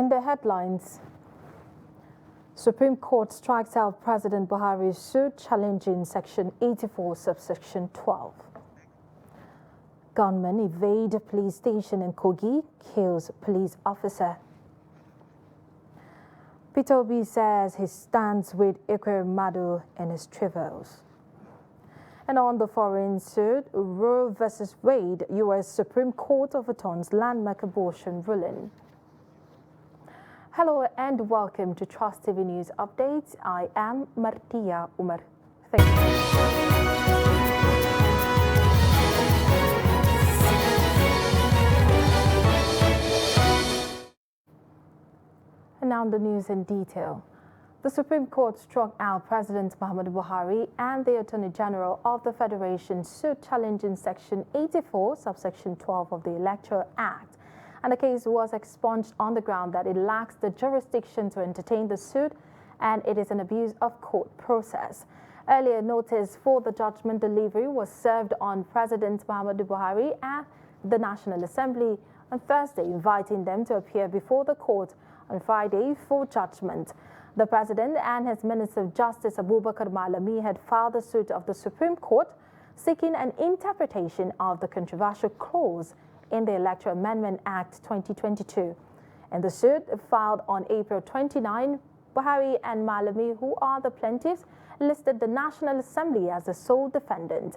In the headlines, Supreme Court strikes out President Buhari's suit challenging Section 84, subsection 12. Gunmen evade police station in Kogi, kills police officer. Peter Obi says he stands with Ekweremadu in his travails. And on the foreign suit, Roe versus Wade, U.S. Supreme Court overturns landmark abortion ruling. Hello and welcome to Trust TV News Updates. I am Martia Umar. Thank you. And now the news in detail. The Supreme Court struck out President Muhammadu Buhari and the Attorney General of the Federation suit challenging Section 84, subsection 12 of the Electoral Act. And the case was expunged on the ground that it lacks the jurisdiction to entertain the suit and it is an abuse of court process. Earlier, notice for the judgment delivery was served on President Muhammadu Buhari and the National Assembly on Thursday, inviting them to appear before the court on Friday for judgment. The President and his Minister of Justice, Abubakar Malami, had filed a suit of the Supreme Court seeking an interpretation of the controversial clause in the Electoral Amendment Act 2022. In the suit filed on April 29, Buhari and Malami, who are the plaintiffs, listed the National Assembly as the sole defendant.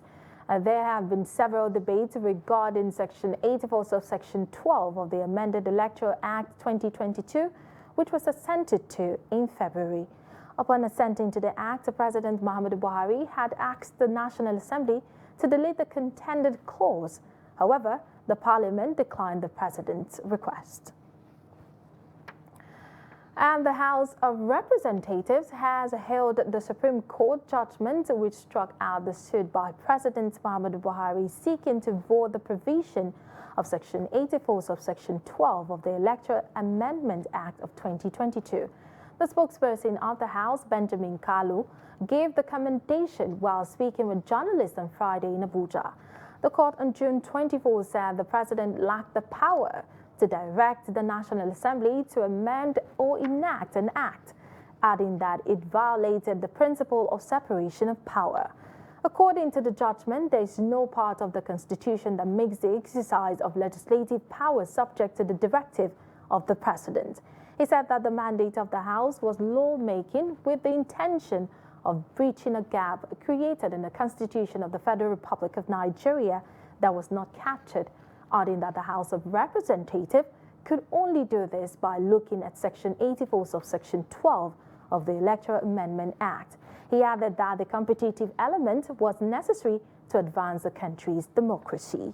There have been several debates regarding Section 84, subsection 12 of the amended Electoral Act 2022, which was assented to in February. Upon assenting to the act, President Muhammadu Buhari had asked the National Assembly to delete the contended clause. However, the Parliament declined the President's request. And the House of Representatives has hailed the Supreme Court judgment which struck out the suit by President Muhammadu Buhari seeking to void the provision of Section 84, subsection 12 of the Electoral Amendment Act of 2022. The spokesperson of the House, Benjamin Kalu, gave the commendation while speaking with journalists on Friday in Abuja. The court on June 24 said the president lacked the power to direct the National Assembly to amend or enact an act, adding that it violated the principle of separation of power. According to the judgment, there is no part of the Constitution that makes the exercise of legislative power subject to the directive of the President. He said that the mandate of the House was lawmaking with the intention of breaching a gap created in the Constitution of the Federal Republic of Nigeria that was not captured, adding that the House of Representatives could only do this by looking at Section 84, subsection 12 of the Electoral Amendment Act. He added that the competitive element was necessary to advance the country's democracy.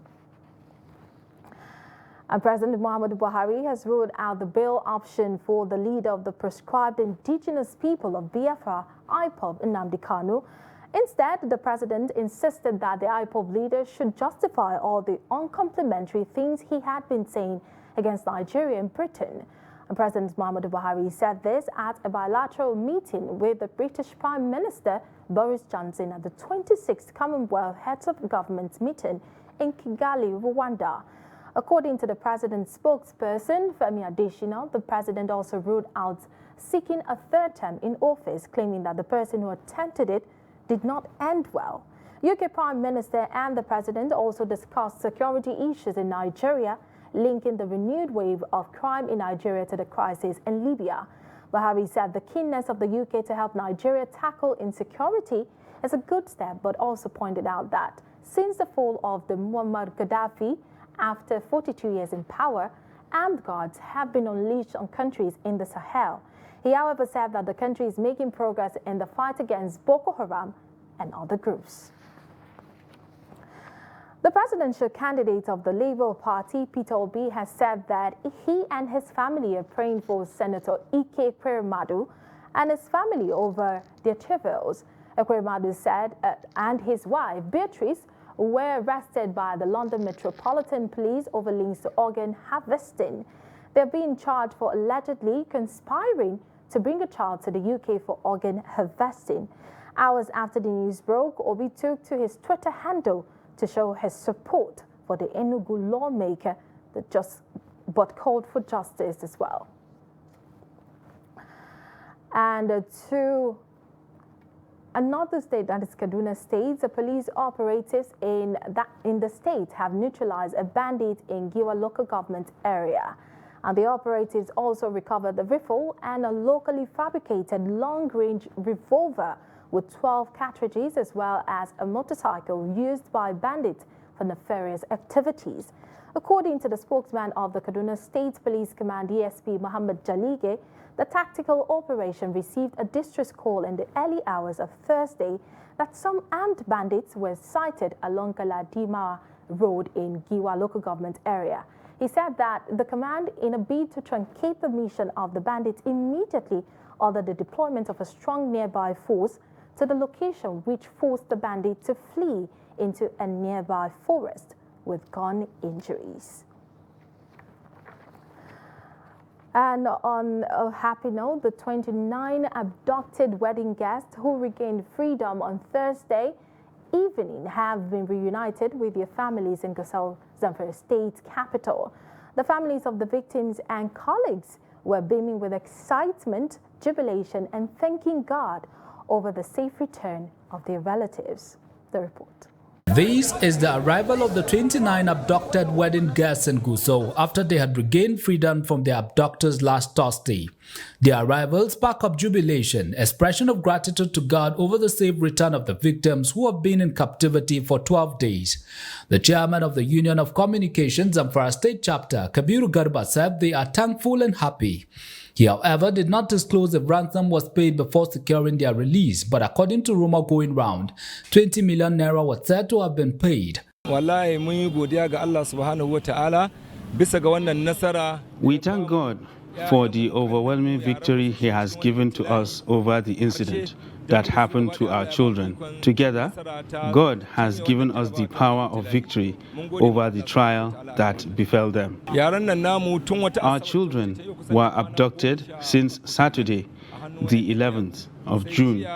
And President Muhammadu Buhari has ruled out the bail option for the leader of the proscribed indigenous people of Biafra, IPOB, Nnamdi Kanu. Instead, the president insisted that the IPOB leader should justify all the uncomplimentary things he had been saying against Nigeria and Britain. And President Muhammadu Buhari said this at a bilateral meeting with the British Prime Minister Boris Johnson at the 26th Commonwealth Heads of Government meeting in Kigali, Rwanda. According to the president's spokesperson, Femi Adesina, the president also ruled out seeking a third term in office, claiming that the person who attempted it did not end well. UK Prime Minister and the President also discussed security issues in Nigeria, linking the renewed wave of crime in Nigeria to the crisis in Libya. Buhari said the keenness of the UK to help Nigeria tackle insecurity is a good step, but also pointed out that since the fall of the Muammar Gaddafi, after 42 years in power, armed guards have been unleashed on countries in the Sahel. He, however, said that the country is making progress in the fight against Boko Haram and other groups. The presidential candidate of the Labour Party, Peter Obi, has said that he and his family are praying for Senator Ekweremadu and his family over their travails. Ekweremadu said and his wife, Beatrice, were arrested by the London Metropolitan Police over links to organ harvesting. They're being charged for allegedly conspiring to bring a child to the UK for organ harvesting. Hours after the news broke, Obi took to his Twitter handle to show his support for the Enugu lawmaker but called for justice as well. And to another state, that is Kaduna State, the police operatives in the state have neutralized a bandit in Giwa local government area. And the operatives also recovered the rifle and a locally fabricated long-range revolver with 12 cartridges, as well as a motorcycle used by bandits for nefarious activities. According to the spokesman of the Kaduna State Police Command, DSP Muhammad Jalige, the tactical operation received a distress call in the early hours of Thursday that some armed bandits were sighted along Galadima Road in Giwa local government area. He said that the command, in a bid to truncate the mission of the bandits, immediately ordered the deployment of a strong nearby force to the location, which forced the bandit to flee into a nearby forest with gun injuries. And on a happy note, the 29 abducted wedding guests who regained freedom on Thursday evening have been reunited with their families in Gusau, Zamfara State capital. The families of the victims and colleagues were beaming with excitement, jubilation, and thanking God over the safe return of their relatives. The report. This is the arrival of the 29 abducted wedding guests in Gusau after they had regained freedom from their abductors last Thursday. Their arrival sparked up jubilation, expression of gratitude to God over the safe return of the victims who have been in captivity for 12 days. The chairman of the Union of Communications Zamfara State Chapter, Kabiru Garba, said they are thankful and happy. He, however, did not disclose if ransom was paid before securing their release, but according to rumor going round, 20 million naira was said to have been paid. We thank God for the overwhelming victory He has given to us over the incident that happened to our children. Together, God has given us the power of victory over the trial that befell them. Our children were abducted since Saturday, the 11th of June,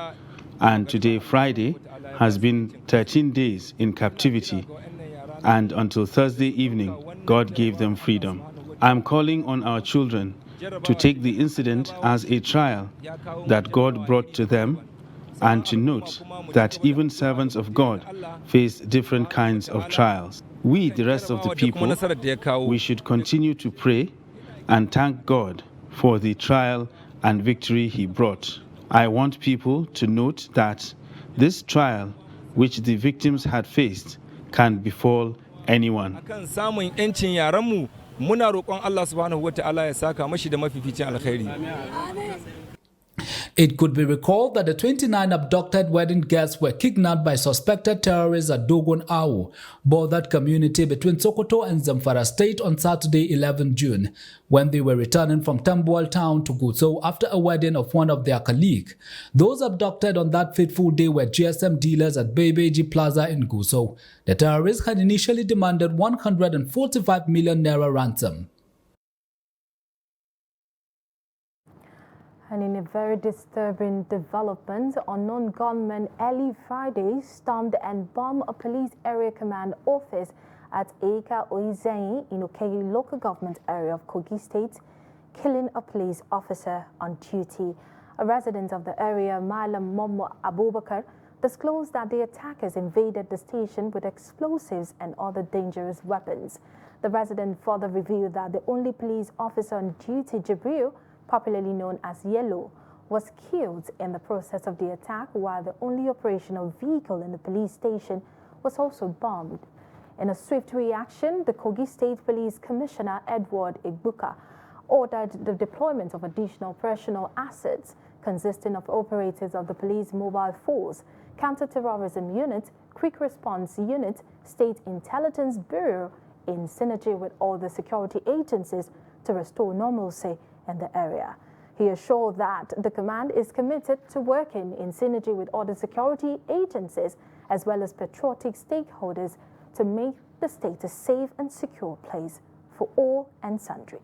and today, Friday, has been 13 days in captivity, and until Thursday evening, God gave them freedom. I'm calling on our children to take the incident as a trial that God brought to them, and to note that even servants of God face different kinds of trials. We, the rest of the people, we should continue to pray and thank God for the trial and victory He brought. I want people to note that this trial, which the victims had faced, can befall anyone. It could be recalled that the 29 abducted wedding guests were kidnapped by suspected terrorists at Dogon Awu, bordered community between Sokoto and Zamfara State on Saturday, 11 June, when they were returning from Tambuwal town to Gusau after a wedding of one of their colleagues. Those abducted on that fateful day were GSM dealers at Bebeji Plaza in Gusau. The terrorists had initially demanded 145 million naira ransom. And in a very disturbing development, unknown gunmen early Friday stormed and bombed a police area command office at Eka Oizei in Okegi local government area of Kogi State, killing a police officer on duty. A resident of the area, Malam Momo Abubakar, disclosed that the attackers invaded the station with explosives and other dangerous weapons. The resident further revealed that the only police officer on duty, Jibril, popularly known as Yellow, was killed in the process of the attack, while the only operational vehicle in the police station was also bombed. In a swift reaction, the Kogi State Police Commissioner Edward Igbuka ordered the deployment of additional operational assets consisting of operators of the Police Mobile Force, Counter-Terrorism Unit, Quick Response Unit, State Intelligence Bureau, in synergy with all the security agencies to restore normalcy in the area. He assured that the command is committed to working in synergy with other security agencies as well as patriotic stakeholders to make the state a safe and secure place for all and sundry.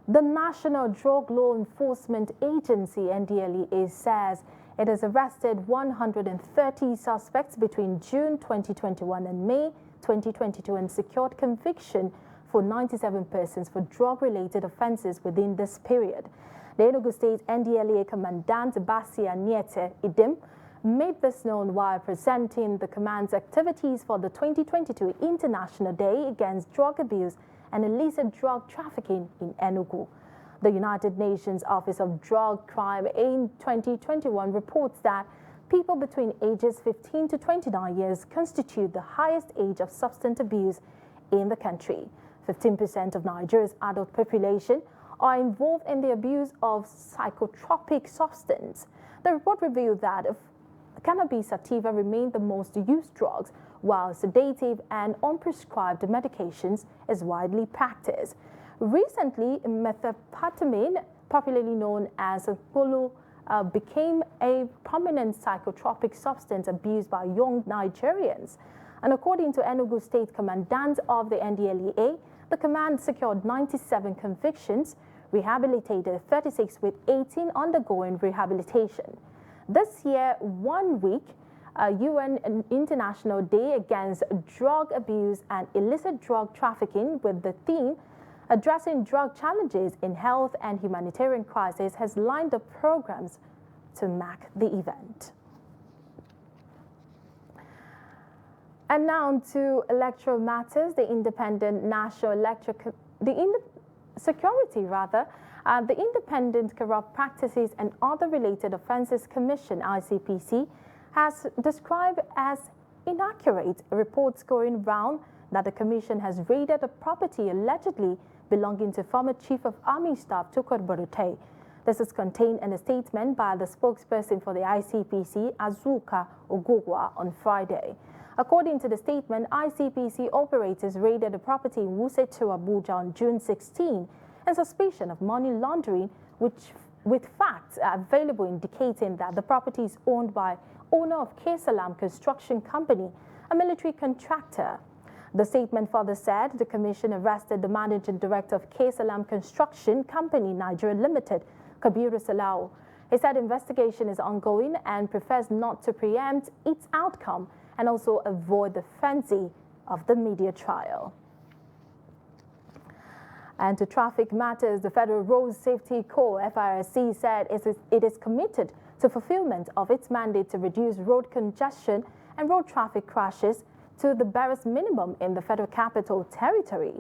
The National Drug Law Enforcement Agency, NDLEA, says it has arrested 130 suspects between June 2021 and May 2022 and secured conviction for 97 persons for drug-related offences within this period. The Enugu State NDLEA Commandant Basia Niete Idim made this known while presenting the command's activities for the 2022 International Day Against Drug Abuse and Illicit Drug Trafficking in Enugu. The United Nations Office of Drug Crime in 2021 reports that people between ages 15 to 29 years constitute the highest age of substance abuse in the country. 15% of Nigeria's adult population are involved in the abuse of psychotropic substance. The report revealed that cannabis sativa remain the most used drugs, while sedative and unprescribed medications is widely practiced. Recently, methamphetamine, popularly known as Golo, became a prominent psychotropic substance abused by young Nigerians. And according to Enugu State Commandant of the NDLEA, the command secured 97 convictions, rehabilitated 36 with 18 undergoing rehabilitation. This year, 1 week, UN International Day Against Drug Abuse and Illicit Drug Trafficking with the theme Addressing Drug Challenges in Health and Humanitarian Crisis has lined up programs to mark the event. And now to electoral matters. The Independent Independent Corrupt Practices and Other Related Offences Commission, ICPC, has described as inaccurate reports going round that the commission has raided a property allegedly belonging to former Chief of Army Staff Tukur Buratai. This is contained in a statement by the spokesperson for the ICPC, Azuka Ogugwa, on Friday. According to the statement, ICPC operators raided a property in Wuse 2, Abuja on June 16 in suspicion of money laundering, with facts available indicating that the property is owned by owner of K-Salam Construction Company, a military contractor. The statement further said the commission arrested the managing director of K-Salam Construction Company, Nigeria Limited, Kabiru Salau. He said investigation is ongoing and prefers not to preempt its outcome and also avoid the frenzy of the media trial. And to traffic matters, the Federal Road Safety Corps, FRSC, said it is committed to fulfillment of its mandate to reduce road congestion and road traffic crashes to the barest minimum in the Federal Capital Territory.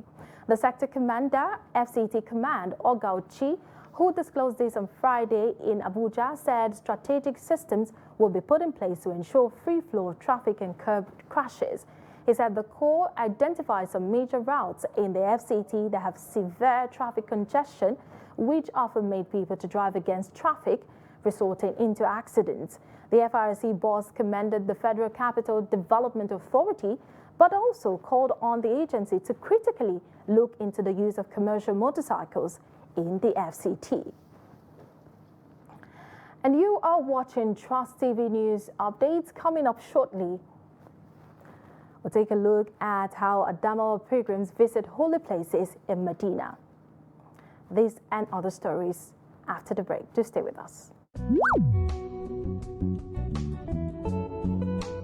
The sector commander, FCT Command, Ogauchi, who disclosed this on Friday in Abuja, said strategic systems will be put in place to ensure free flow of traffic and curb crashes. He said the Corps identified some major routes in the FCT that have severe traffic congestion, which often made people to drive against traffic, resulting into accidents. The FRSC boss commended the Federal Capital Development Authority, but also called on the agency to critically look into the use of commercial motorcycles in the FCT. And you are watching Trust TV News Updates. Coming up shortly, we'll take a look at how Adamawa pilgrims visit holy places in Medina. These and other stories after the break. Do stay with us.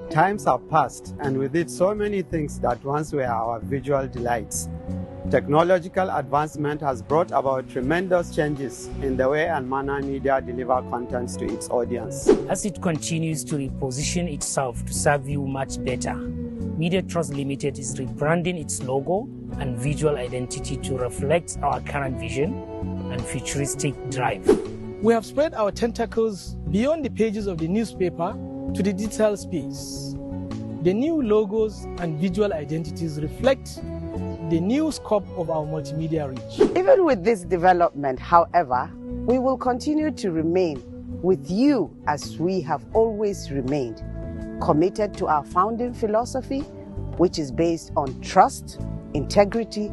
Times have passed, and with it so many things that once were our visual delights. Technological advancement has brought about tremendous changes in the way and manner media deliver contents to its audience. As it continues to reposition itself to serve you much better, Media Trust Limited is rebranding its logo and visual identity to reflect our current vision and futuristic drive. We have spread our tentacles beyond the pages of the newspaper to the digital space. The new logos and visual identities reflect the new scope of our multimedia reach. Even with this development, however, we will continue to remain with you as we have always remained, committed to our founding philosophy, which is based on trust, integrity,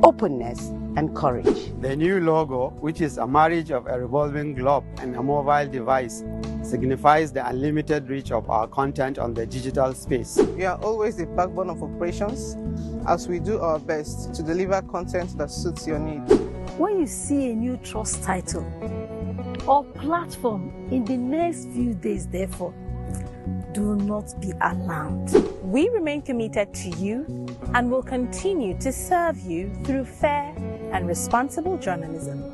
openness, and courage. The new logo, which is a marriage of a revolving globe and a mobile device, signifies the unlimited reach of our content on the digital space. We are always the backbone of operations as we do our best to deliver content that suits your needs. When you see a new trust title or platform in the next few days, therefore, do not be alarmed. We remain committed to you and will continue to serve you through fair and responsible journalism.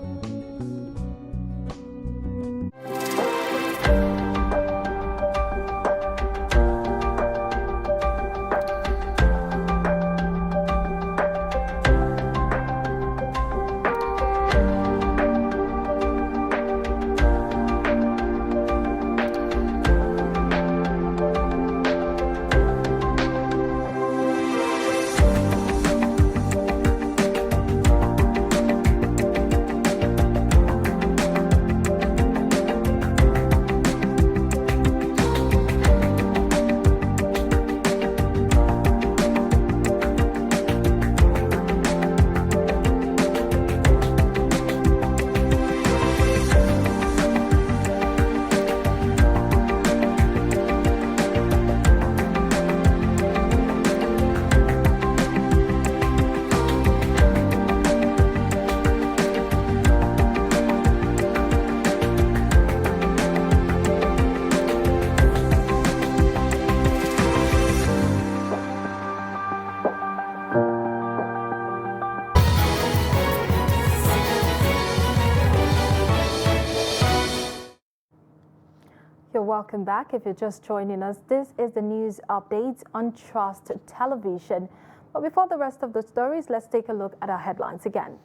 Welcome back. If you're just joining us, this is the news updates on Trust Television. But before the rest of the stories, let's take a look at our headlines again.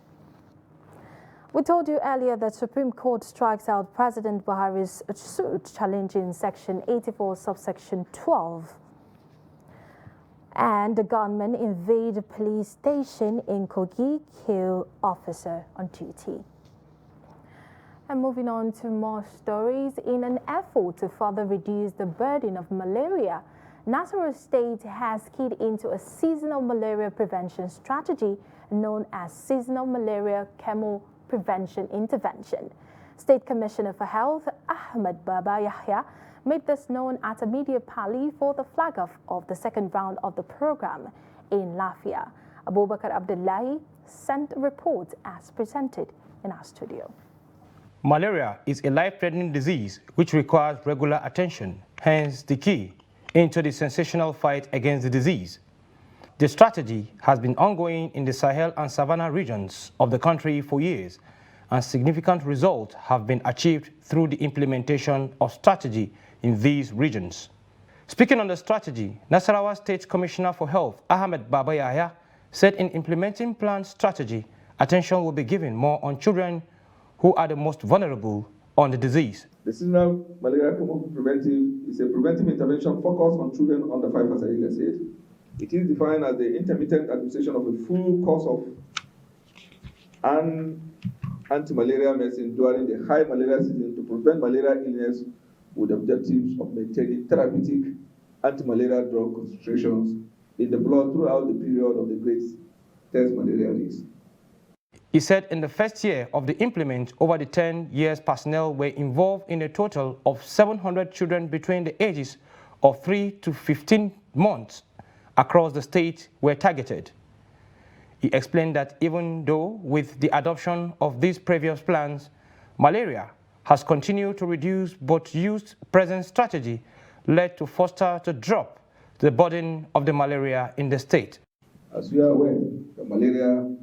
We told you earlier that Supreme Court strikes out President Buhari's suit challenging Section 84, subsection 12. And the gunmen invade police station in Kogi, kill officer on duty. And moving on to more stories, in an effort to further reduce the burden of malaria, Nasarawa State has keyed into a seasonal malaria prevention strategy known as Seasonal Malaria Chemo Prevention Intervention. State Commissioner for Health, Ahmed Baba Yahya, made this known at a media parley for the flag-off of the second round of the program in Lafia. Abubakar Abdullahi sent a report as presented in our studio. Malaria is a life-threatening disease which requires regular attention, hence the key into the sensational fight against the disease. The strategy has been ongoing in the Sahel and Savannah regions of the country for years, and significant results have been achieved through the implementation of strategy in these regions. Speaking on the strategy, Nasarawa State Commissioner for Health, Ahmed Baba Yahya, said in implementing planned strategy, attention will be given more on children who are the most vulnerable on the disease. The seasonal malaria preventive is a preventive intervention focused on children under 5 as I earlier said. It is defined as the intermittent administration of a full course of anti-malaria medicine during the high malaria season to prevent malaria illness with objectives of maintaining therapeutic anti-malaria drug concentrations in the blood throughout the period of the greatest malaria risk. He said in the first year of the implement, over the 10 years personnel were involved in a total of 700 children between the ages of 3 to 15 months across the state were targeted. He explained that even though with the adoption of these previous plans, malaria has continued to reduce, but used present strategy led to foster to drop the burden of the malaria in the state. As we are aware, the malaria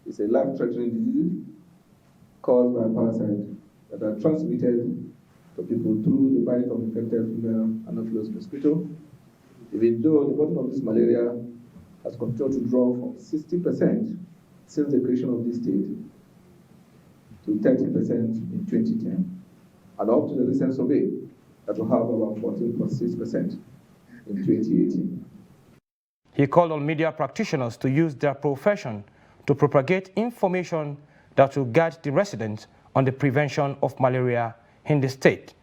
is a life-threatening disease caused by parasites that are transmitted to people through the bite of infected female Anopheles mosquito. Even though the burden of this malaria has continued to drop from 60% since the creation of this state to 30% in 2010, and up to the recent survey that will have about 14.6% in 2018. He called on media practitioners to use their profession to propagate information that will guide the residents on the prevention of malaria in the state.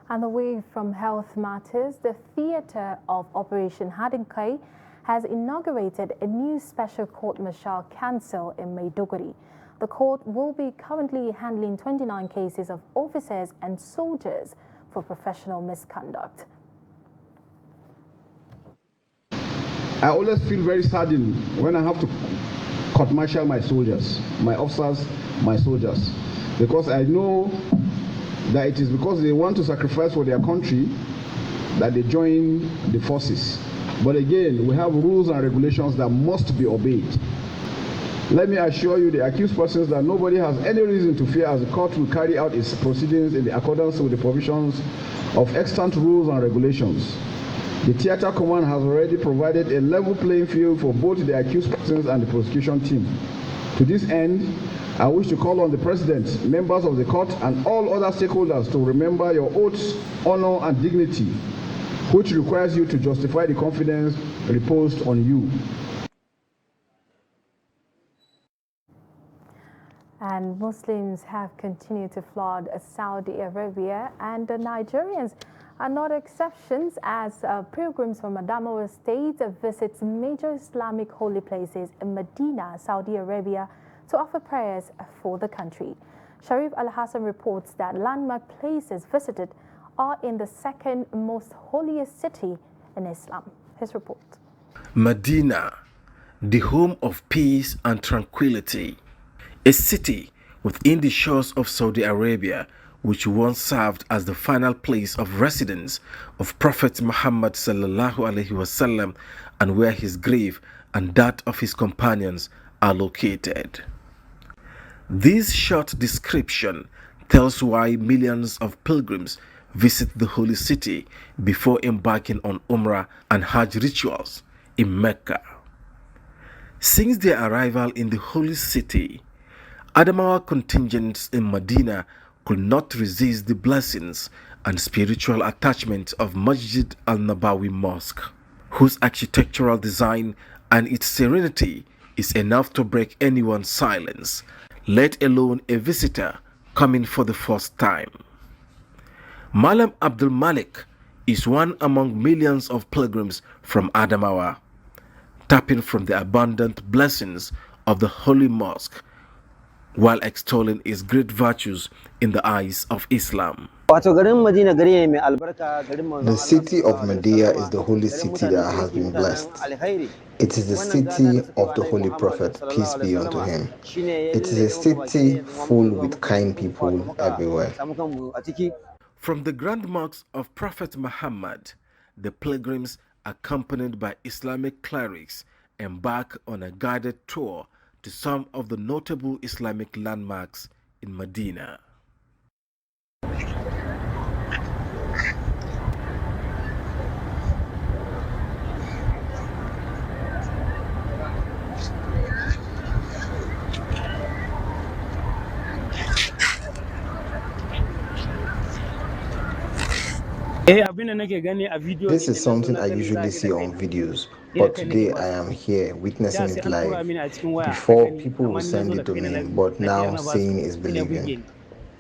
And away from health matters, the Theatre of Operation Hadinkai has inaugurated a new special court-martial council in Maiduguri. The court will be currently handling 29 cases of officers and soldiers for professional misconduct. I always feel very saddened when I have to court-martial my soldiers, my officers, my soldiers, because I know that it is because they want to sacrifice for their country that they join the forces. But again, we have rules and regulations that must be obeyed. Let me assure you, the accused persons, that nobody has any reason to fear as the court will carry out its proceedings in accordance with the provisions of extant rules and regulations. The theater command has already provided a level playing field for both the accused persons and the prosecution team. To this end, I wish to call on the President, members of the court, and all other stakeholders to remember your oaths, honor, and dignity, which requires you to justify the confidence reposed on you. And Muslims have continued to flood Saudi Arabia, and the Nigerians are not exceptions as pilgrims from Adamawa State visit major Islamic holy places in Medina, Saudi Arabia, to offer prayers for the country. Sharif Al-Hassan reports that landmark places visited are in the second most holiest city in Islam. His report. Medina, the home of peace and tranquility. A city within the shores of Saudi Arabia, which once served as the final place of residence of Prophet Muhammad sallallahu alaihi wasallam, and where his grave and that of his companions are located. This short description tells why millions of pilgrims visit the holy city before embarking on Umrah and Hajj rituals in Mecca. Since their arrival in the holy city, Adamawa contingents in Medina could not resist the blessings and spiritual attachment of Masjid al-Nabawi Mosque, whose architectural design and its serenity is enough to break anyone's silence, let alone a visitor coming for the first time. Malam Abdul Malik is one among millions of pilgrims from Adamawa, tapping from the abundant blessings of the holy mosque, while extolling its great virtues in the eyes of Islam. The city of Medina is the holy city that has been blessed. It is the city of the Holy Prophet, peace be unto him. It is a city full with kind people everywhere. From the grand mosque of Prophet Muhammad, the pilgrims, accompanied by Islamic clerics, embark on a guided tour to some of the notable Islamic landmarks in Medina. This is something I usually see on videos, but today I am here witnessing it live. Before, people will send it to me, but now seeing is believing.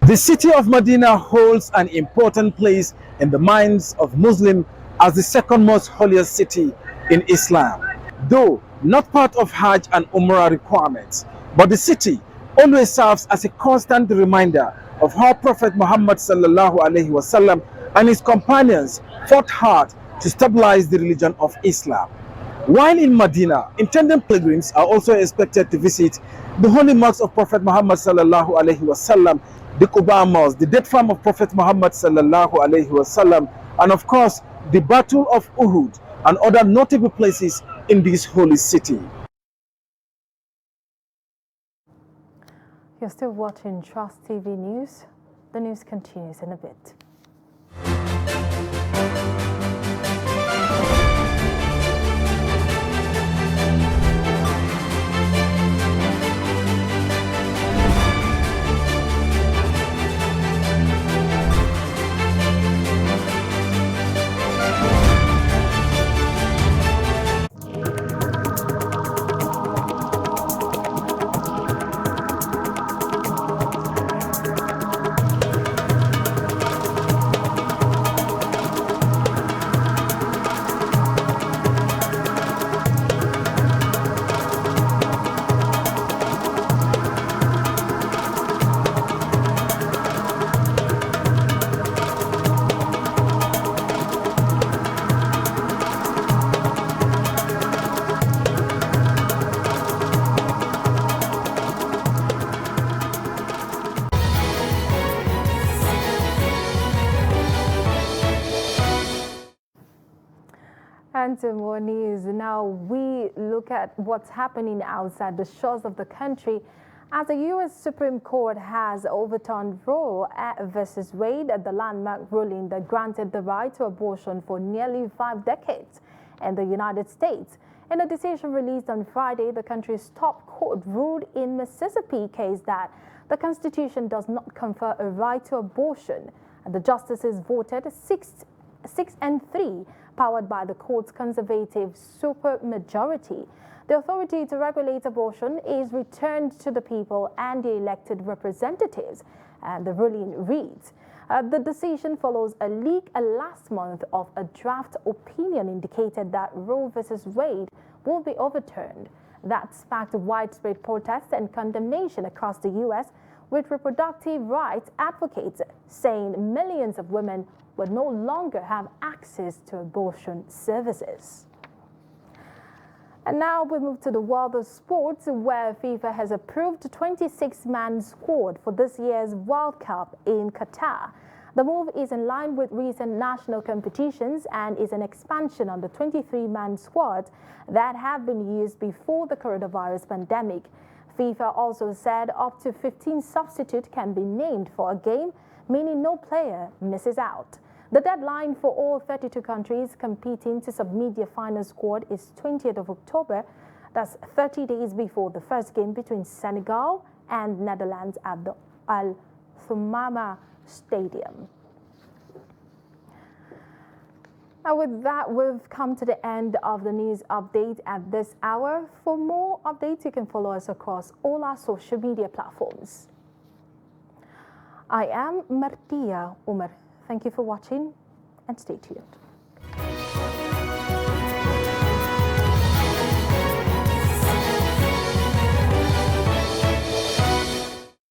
The city of Medina holds an important place in the minds of Muslims as the second most holiest city in Islam. Though not part of Hajj and Umrah requirements, but the city always serves as a constant reminder of how Prophet Muhammad sallallahu alaihi wasallam and his companions fought hard to stabilize the religion of Islam. While in Medina, intending pilgrims are also expected to visit the holy mosque of Prophet Muhammad sallallahu alaihi wasallam, the Quba Mosque, the dead farm of Prophet Muhammad sallallahu alaihi wasallam, and of course the Battle of Uhud and other notable places in this holy city. You're still watching Trust TV News. The news continues in a bit. And to more news. Now we look at what's happening outside the shores of the country as the U.S. Supreme Court has overturned Roe versus Wade, the landmark ruling that granted the right to abortion for nearly 5 decades in the United States. In a decision released on Friday, the country's top court ruled in Mississippi case that the Constitution does not confer a right to abortion, and the justices voted 6-3, powered by the court's conservative supermajority. The authority to regulate abortion is returned to the people and the elected representatives, and the ruling reads, the decision follows a leak last month of a draft opinion indicated that Roe versus Wade will be overturned. That sparked widespread protests and condemnation across the U.S., with reproductive rights advocates saying millions of women would no longer have access to abortion services. And now we move to the world of sports, where FIFA has approved a 26-man squad for this year's World Cup in Qatar. The move is in line with recent national competitions and is an expansion on the 23-man squads that have been used before the coronavirus pandemic. FIFA also said up to 15 substitutes can be named for a game, meaning no player misses out. The deadline for all 32 countries competing to submit their final squad is 20th of October. That's 30 days before the first game between Senegal and Netherlands at the Al Thumama Stadium. And with that, we've come to the end of the news update at this hour. For more updates, you can follow us across all our social media platforms. I am Martia Umar. Thank you for watching and stay tuned.